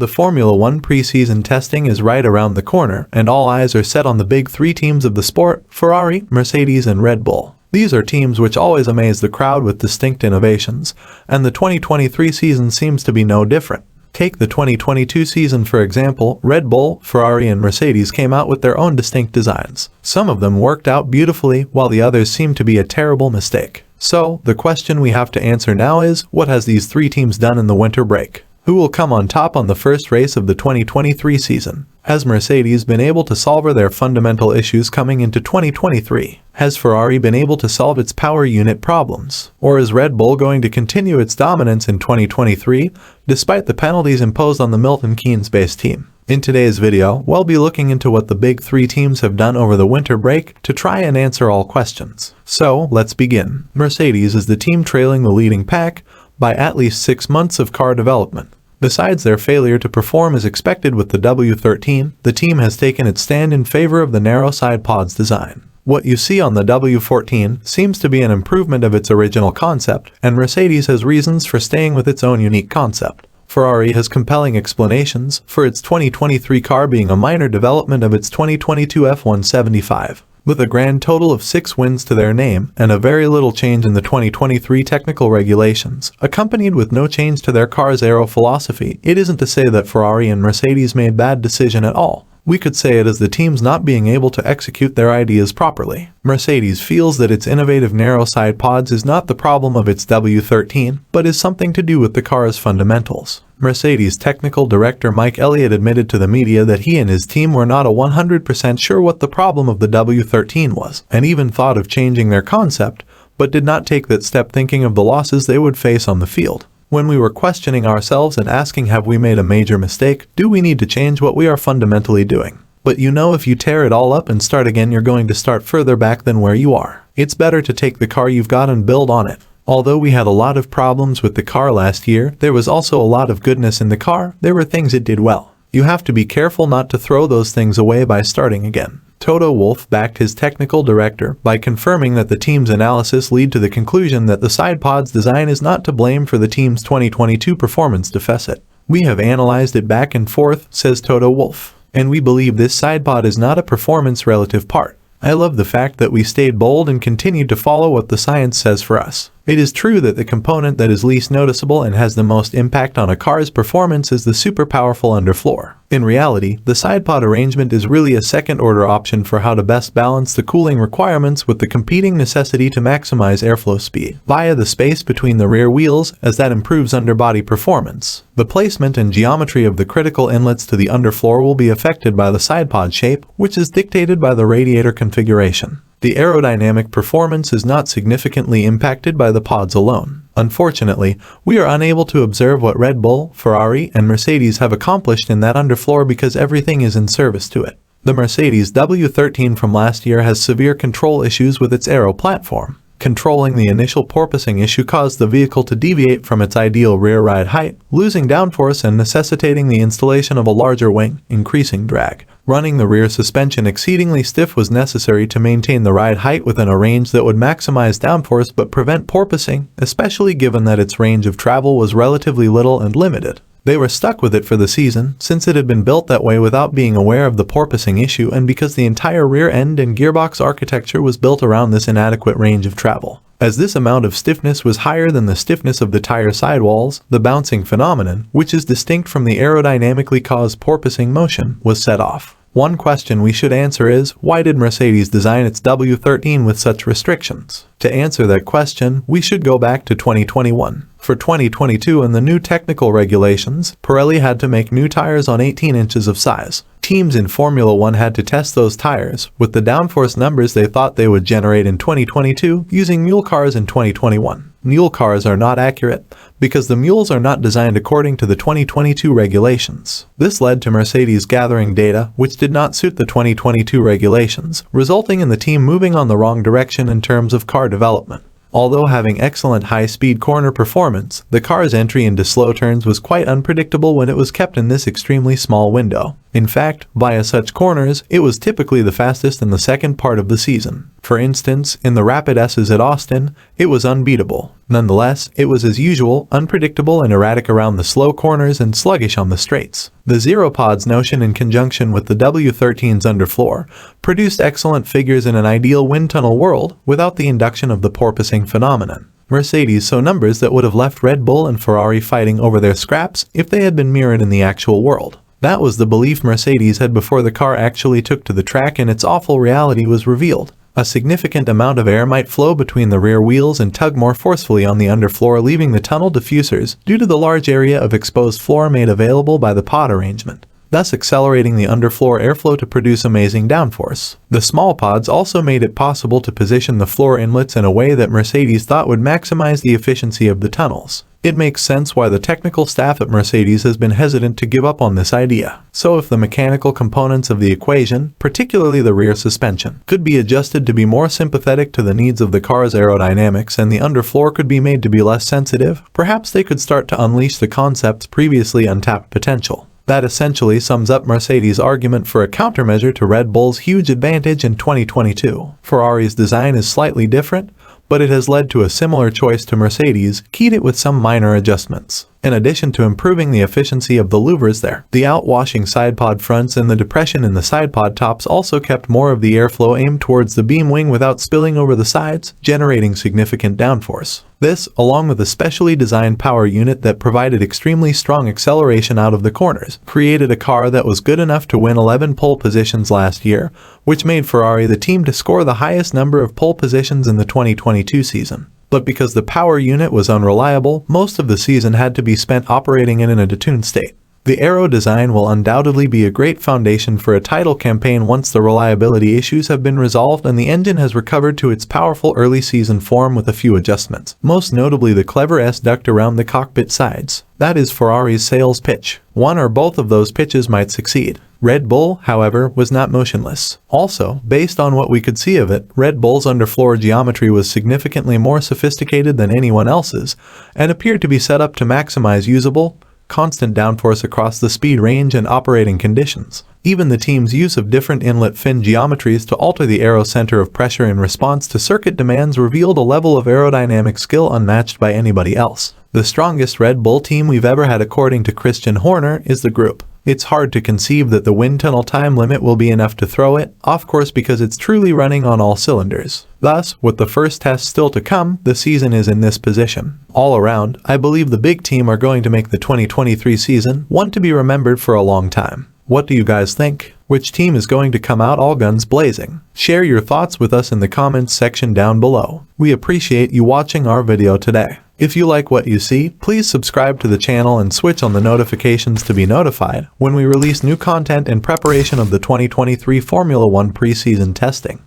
The Formula One preseason testing is right around the corner, and all eyes are set on the big three teams of the sport: Ferrari, Mercedes, and Red Bull. These are teams which always amaze the crowd with distinct innovations, and the 2023 season seems to be no different. Take the 2022 season for example. Red Bull, Ferrari, and Mercedes came out with their own distinct designs. Some of them worked out beautifully, while the others seemed to be a terrible mistake. So, the question we have to answer now is, what has these three teams done in the winter break? Who will come on top on the first race of the 2023 season? Has Mercedes been able to solve their fundamental issues coming into 2023? Has Ferrari been able to solve its power unit problems? Or is Red Bull going to continue its dominance in 2023, despite the penalties imposed on the Milton Keynes-based team? In today's video, we'll be looking into what the big three teams have done over the winter break to try and answer all questions. So, let's begin. Mercedes is the team trailing the leading pack by at least 6 months of car development. Besides their failure to perform as expected with the W13, the team has taken its stand in favor of the narrow side pods design. What you see on the W14 seems to be an improvement of its original concept, and Mercedes has reasons for staying with its own unique concept. Ferrari has compelling explanations for its 2023 car being a minor development of its 2022 F175. With a grand total of 6 wins to their name and a very little change in the 2023 technical regulations, accompanied with no change to their car's aero philosophy, it isn't to say that Ferrari and Mercedes made bad decision at all. We could say it is the teams not being able to execute their ideas properly. Mercedes feels that its innovative narrow side pods is not the problem of its W13, but is something to do with the car's fundamentals. Mercedes technical director Mike Elliott admitted to the media that he and his team were not 100% sure what the problem of the W13 was, and even thought of changing their concept, but did not take that step thinking of the losses they would face on the field. When we were questioning ourselves and asking, have we made a major mistake? Do we need to change what we are fundamentally doing? But you know, if you tear it all up and start again, you're going to start further back than where you are. It's better to take the car you've got and build on it. Although we had a lot of problems with the car last year, there was also a lot of goodness in the car. There were things it did well. You have to be careful not to throw those things away by starting again. Toto Wolff backed his technical director by confirming that the team's analysis led to the conclusion that the side pod's design is not to blame for the team's 2022 performance deficit. We have analyzed it back and forth, says Toto Wolff, and we believe this side pod is not a performance relative part. I love the fact that we stayed bold and continued to follow what the science says for us. It is true that the component that is least noticeable and has the most impact on a car's performance is the super powerful underfloor. In reality, the side pod arrangement is really a second-order option for how to best balance the cooling requirements with the competing necessity to maximize airflow speed via the space between the rear wheels, as that improves underbody performance. The placement and geometry of the critical inlets to the underfloor will be affected by the side pod shape, which is dictated by the radiator configuration. The aerodynamic performance is not significantly impacted by the pods alone. Unfortunately, we are unable to observe what Red Bull, Ferrari, and Mercedes have accomplished in that underfloor because everything is in service to it. The Mercedes W13 from last year has severe control issues with its aero platform. Controlling the initial porpoising issue caused the vehicle to deviate from its ideal rear ride height, losing downforce and necessitating the installation of a larger wing, increasing drag. Running the rear suspension exceedingly stiff was necessary to maintain the ride height within a range that would maximize downforce but prevent porpoising, especially given that its range of travel was relatively little and limited. They were stuck with it for the season, since it had been built that way without being aware of the porpoising issue and because the entire rear end and gearbox architecture was built around this inadequate range of travel. As this amount of stiffness was higher than the stiffness of the tire sidewalls, the bouncing phenomenon, which is distinct from the aerodynamically caused porpoising motion, was set off. One question we should answer is, why did Mercedes design its W13 with such restrictions? To answer that question, we should go back to 2021. For 2022 and the new technical regulations, Pirelli had to make new tires on 18 inches of size. Teams in Formula One had to test those tires with the downforce numbers they thought they would generate in 2022 using mule cars in 2021. Mule cars are not accurate because the mules are not designed according to the 2022 regulations. This led to Mercedes gathering data which did not suit the 2022 regulations, resulting in the team moving on the wrong direction in terms of car development. Although having excellent high-speed corner performance, the car's entry into slow turns was quite unpredictable when it was kept in this extremely small window. In fact, via such corners, it was typically the fastest in the second part of the season. For instance, in the Rapid S's at Austin, it was unbeatable. Nonetheless, it was as usual, unpredictable and erratic around the slow corners and sluggish on the straights. The zero-pods notion in conjunction with the W13's underfloor produced excellent figures in an ideal wind tunnel world without the induction of the porpoising phenomenon. Mercedes saw numbers that would have left Red Bull and Ferrari fighting over their scraps if they had been mirrored in the actual world. That was the belief Mercedes had before the car actually took to the track and its awful reality was revealed. A significant amount of air might flow between the rear wheels and tug more forcefully on the underfloor, leaving the tunnel diffusers due to the large area of exposed floor made available by the pod arrangement, thus accelerating the underfloor airflow to produce amazing downforce. The small pods also made it possible to position the floor inlets in a way that Mercedes thought would maximize the efficiency of the tunnels. It makes sense why the technical staff at Mercedes has been hesitant to give up on this idea. So if the mechanical components of the equation, particularly the rear suspension, could be adjusted to be more sympathetic to the needs of the car's aerodynamics and the underfloor could be made to be less sensitive, perhaps they could start to unleash the concept's previously untapped potential. That essentially sums up Mercedes' argument for a countermeasure to Red Bull's huge advantage in 2022. Ferrari's design is slightly different, but it has led to a similar choice to Mercedes, keyed it with some minor adjustments. In addition to improving the efficiency of the louvers there, the outwashing sidepod fronts and the depression in the sidepod tops also kept more of the airflow aimed towards the beam wing without spilling over the sides, generating significant downforce. This, along with a specially designed power unit that provided extremely strong acceleration out of the corners, created a car that was good enough to win 11 pole positions last year, which made Ferrari the team to score the highest number of pole positions in the 2022 season. But because the power unit was unreliable, most of the season had to be spent operating in a detuned state. The aero design will undoubtedly be a great foundation for a title campaign once the reliability issues have been resolved and the engine has recovered to its powerful early season form with a few adjustments, most notably the clever S-duct around the cockpit sides. That is Ferrari's sales pitch. One or both of those pitches might succeed. Red Bull, however, was not motionless. Also, based on what we could see of it, Red Bull's underfloor geometry was significantly more sophisticated than anyone else's and appeared to be set up to maximize usable, constant downforce across the speed range and operating conditions. Even the team's use of different inlet fin geometries to alter the aero center of pressure in response to circuit demands revealed a level of aerodynamic skill unmatched by anybody else. The strongest Red Bull team we've ever had, according to Christian Horner, is the group. It's hard to conceive that the wind tunnel time limit will be enough to throw it off course because it's truly running on all cylinders. Thus, with the first test still to come, the season is in this position. All around, I believe the big team are going to make the 2023 season one to be remembered for a long time. What do you guys think? Which team is going to come out all guns blazing? Share your thoughts with us in the comments section down below. We appreciate you watching our video today. If you like what you see, please subscribe to the channel and switch on the notifications to be notified when we release new content in preparation of the 2023 Formula 1 preseason testing.